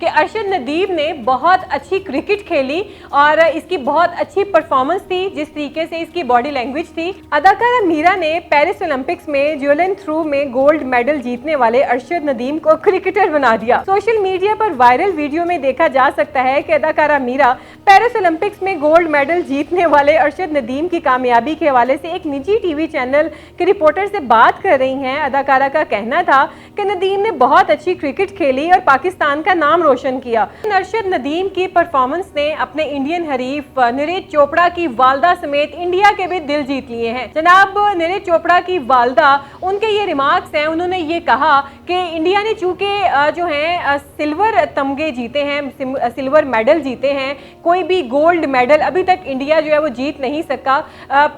कि अरशद नदीम ने बहुत अच्छी क्रिकेट खेली और इसकी बहुत अच्छी परफॉर्मेंस थी, जिस तरीके से इसकी बॉडी लैंग्वेज थी। अदाकारा मीरा ने पेरिस ओलंपिक्स में ज्वेलिन थ्रो में गोल्ड मेडल जीतने वाले अरशद नदीम को क्रिकेटर बना दिया। सोशल मीडिया पर वायरल वीडियो में देखा जा सकता है कि अदाकारा मीरा पेरिस ओलंपिक्स में गोल्ड मेडल जीतने वाले अरशद नदीम की कामयाबी के हवाले से एक निजी टीवी चैनल के रिपोर्टर से बात कर रही हैं। अदाकारा का कहना था कि नदीम ने बहुत अच्छी क्रिकेट खेली और पाकिस्तान का नाम रोशन किया। अरशद नदीम की परफॉर्मेंस ने अपने इंडियन हरीफ नीरज चोपड़ा की वालदा समेत इंडिया के भी दिल जीत लिए हैं। जनाब नीरज चोपड़ा की वालदा, उनके ये रिमार्क्स हैं, उन्होंने ये कहा कि इंडिया ने चूंकि जो है सिल्वर तमगे जीते हैं, सिल्वर मेडल जीते हैं, कोई भी गोल्ड मेडल अभी तक इंडिया जो है वो जीत नहीं सका।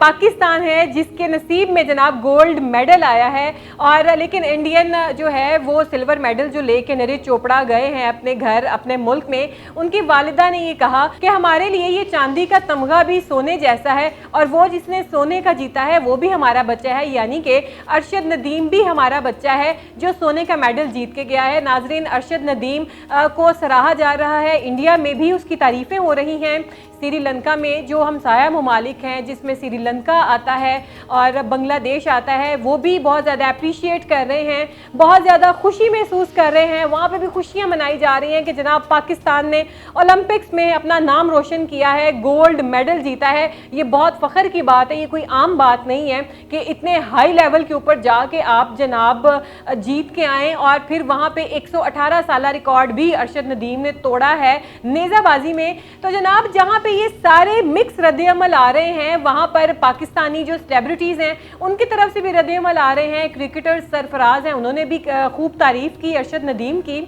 पाकिस्तान है जिसके नसीब में जनाब गोल्ड मेडल आया है, और लेकिन इंडियन जो है वो सिल्वर मेडल जो लेके नीरज चोपड़ा गए हैं अपने घर, अपने मुल्क में, उनकी वालिदा ने ये कहा कि हमारे लिए ये चांदी का तमगा भी सोने जैसा है और वो जिसने सोने का जीता है वो भी हमारा बच्चा है, यानी कि अरशद नदीम भी हमारा बच्चा है जो सोने का मेडल जीत के गया है। नाजरीन, अरशद नदीम को सराहा जा रहा है, इंडिया में भी उसकी तारीफें हो रही हैं। श्रीलंका में जो हमसाया ममालिक हैं, जिसमें श्रीलंका आता है और बांग्लादेश आता है, वो भी बहुत ज़्यादा अप्रिशिएट कर रहे हैं, बहुत ज़्यादा खुशी महसूस कर रहे हैं। वहाँ पे भी खुशियाँ मनाई जा रही हैं कि जनाब पाकिस्तान ने ओलंपिक्स में अपना नाम रोशन किया है, गोल्ड मेडल जीता है। ये बहुत फ़ख्र की बात है, ये कोई आम बात नहीं है कि इतने हाई लेवल के ऊपर जाके आप जनाब जीत के आएँ, और फिर वहाँ पर 118 साल रिकॉर्ड भी अरशद नदीम ने तोड़ा है नेज़ाबाजी में। तो जनाब जहाँ पे ये सारे मिक्स रद्द-ए-अमल आ रहे हैं, वहां पर पाकिस्तानी जो सेलिब्रिटीज हैं उनकी तरफ से भी रद्द-ए-अमल आ रहे हैं। क्रिकेटर सरफराज हैं, उन्होंने भी खूब तारीफ की अरशद नदीम की।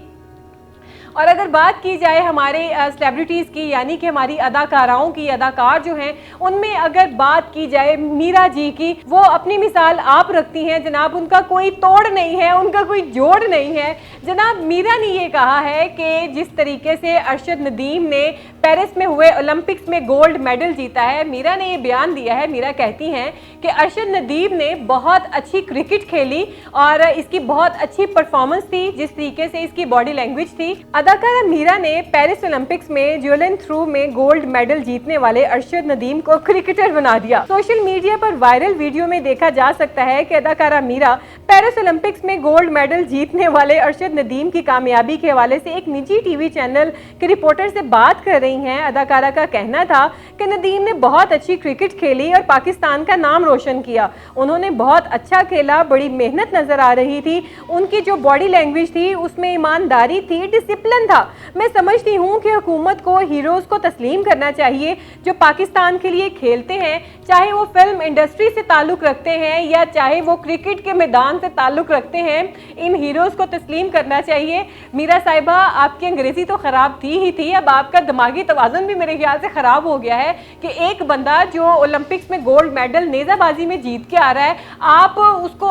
और अगर बात की जाए हमारे सेलिब्रिटीज़ की, यानी कि हमारी अदाकाराओं की, अदाकार जो हैं उनमें अगर बात की जाए मीरा जी की, वो अपनी मिसाल आप रखती हैं जनाब, उनका कोई तोड़ नहीं है, उनका कोई जोड़ नहीं है। जनाब मीरा ने ये कहा है कि जिस तरीके से अरशद नदीम ने पेरिस में हुए ओलंपिक्स में गोल्ड मेडल जीता है, मीरा ने ये बयान दिया है। मीरा कहती हैं कि अरशद नदीम ने बहुत अच्छी क्रिकेट खेली और इसकी बहुत अच्छी परफॉर्मेंस थी, जिस तरीके से इसकी बॉडी लैंग्वेज थी। अदाकारा मीरा ने पेरिस ओलंपिक्स में ज्वेलिन थ्रो में गोल्ड मेडल जीतने वाले अरशद नदीम को क्रिकेटर बना दिया। सोशल मीडिया पर वायरल वीडियो में देखा जा सकता है कि अदाकारा मीरा पेरिस ओलंपिक्स में गोल्ड मेडल जीतने वाले अरशद नदीम की कामयाबी के हवाले से एक निजी टीवी चैनल के रिपोर्टर से बात कर रही हैं। अदाकारा का कहना था कि नदीम ने बहुत अच्छी क्रिकेट खेली और पाकिस्तान का नाम रोशन किया। उन्होंने बहुत अच्छा खेला, बड़ी मेहनत नजर आ रही थी, उनकी जो बॉडी लैंग्वेज थी उसमें ईमानदारी थी, डिसिप्लिन था। मैं समझती हूँ कि हुकूमत को हीरोज को तस्लीम करना चाहिए जो पाकिस्तान के लिए खेलते हैं, चाहे वो फिल्म इंडस्ट्री से ताल्लुक रखते हैं या चाहे वो क्रिकेट के मैदान से ताल्लुक रखते हैं, इन हीरोज को तस्लीम करना चाहिए। मीरा साहिबा, आपकी अंग्रेजी तो ख़राब थी ही थी, अब आपका दिमागी तवाज़ुन भी मेरे ख्याल से ख़राब हो गया है कि एक बंदा जो ओलंपिक्स में गोल्ड मेडल नेज़ाबाजी में जीत के आ रहा है,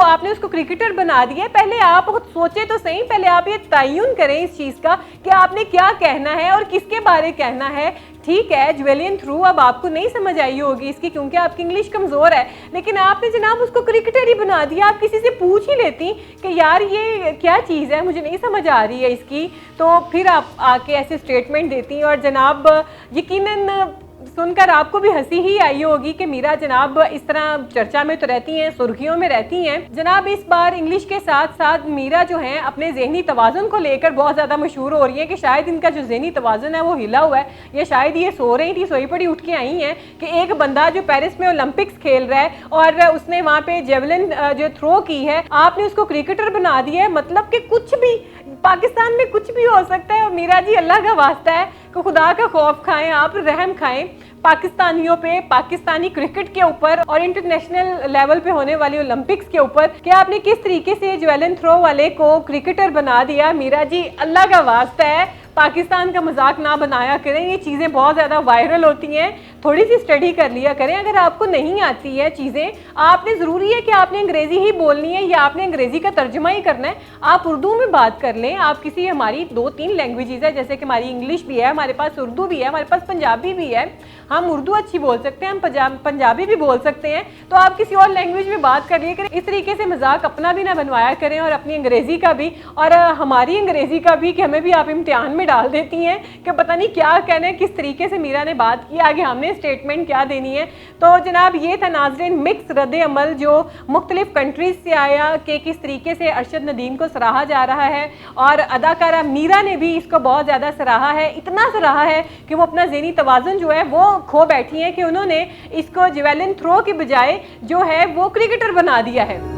आपने उसको क्रिकेटर बना दिया। पहले आप सोचे तो सही, पहले आप ये तयन करें इस चीज़ का कि आपने क्या कहना है और किसके बारे कहना है। ठीक है, ज्वेलिन थ्रू अब आपको नहीं समझ आई होगी इसकी, क्योंकि आपकी इंग्लिश कमज़ोर है, लेकिन आपने जनाब उसको क्रिकेटर ही बना दिया। आप किसी से पूछ ही लेती कि यार ये क्या चीज़ है, मुझे नहीं समझ आ रही है इसकी, तो फिर आप आके ऐसे स्टेटमेंट देती। और जनाब यकीनन सुनकर आपको भी हंसी ही आई होगी कि मीरा जनाब इस तरह चर्चा में तो रहती हैं, सुर्खियों में रहती हैं। जनाब इस बार इंग्लिश के साथ साथ मीरा जो हैं अपने ज़हनी तवाज़ुन को लेकर बहुत ज़्यादा मशहूर हो रही है कि शायद इनका जो ज़हनी तवाज़ुन है वो हिला हुआ है, या शायद ये सो रही थी, सोई पड़ी उठ के आई हैं कि एक बंदा जो पेरिस में ओलंपिक्स खेल रहा है और उसने वहाँ पे जेवलिन जो थ्रो की है, आपने उसको क्रिकेटर बना दिया है। मतलब कि कुछ भी पाकिस्तान में कुछ भी हो सकता है। और मीरा जी, अल्लाह का वास्ता है कि खुदा का खौफ खाएं, आप रहम खाएं पाकिस्तानियों पे, पाकिस्तानी क्रिकेट के ऊपर और इंटरनेशनल लेवल पे होने वाली ओलंपिक्स के ऊपर कि आपने किस तरीके से ज्वेलिन थ्रो वाले को क्रिकेटर बना दिया। मीरा जी, अल्लाह का वास्ता है पाकिस्तान का मजाक ना बनाया करें, ये चीज़ें बहुत ज़्यादा वायरल होती हैं, थोड़ी सी स्टडी कर लिया करें। अगर आपको नहीं आती है चीज़ें, आपने ज़रूरी है कि आपने अंग्रेज़ी ही बोलनी है या आपने अंग्रेज़ी का तर्जुमा ही करना है, आप उर्दू में बात कर लें। आप किसी, हमारी 2-3 लैंग्वेजेस है, जैसे कि हमारी इंग्लिश भी है, हमारे पास उर्दू भी है, हमारे पास पंजाबी भी है, हम उर्दू अच्छी बोल सकते हैं, हम पंजाबी भी बोल सकते हैं, तो आप किसी और लैंग्वेज में बात कर लिया करें। इस तरीके से मजाक अपना भी ना बनवाया करें और अपनी अंग्रेज़ी का भी और हमारी अंग्रेज़ी का भी, कि हमें भी आप इम्तिहान में में डाल देती हैं कि पता नहीं क्या कहना है, किस तरीके से मीरा ने बात की, आगे हमने स्टेटमेंट क्या देनी है। तो जनाब ये था नाज़रीन मिक्स रद्द अमल जो मुख्तलिफ कंट्रीज़ से आया कि किस तरीके से अरशद नदीम को सराहा जा रहा है, और अदाकारा मीरा ने भी इसको बहुत ज़्यादा सराहा है, इतना सराहा है कि वो अपना ज़हनी तवाज़ुन जो है वो खो बैठी हैं कि उन्होंने इसको जेवेलिन थ्रो की बजाय जो है वो क्रिकेटर बना दिया है।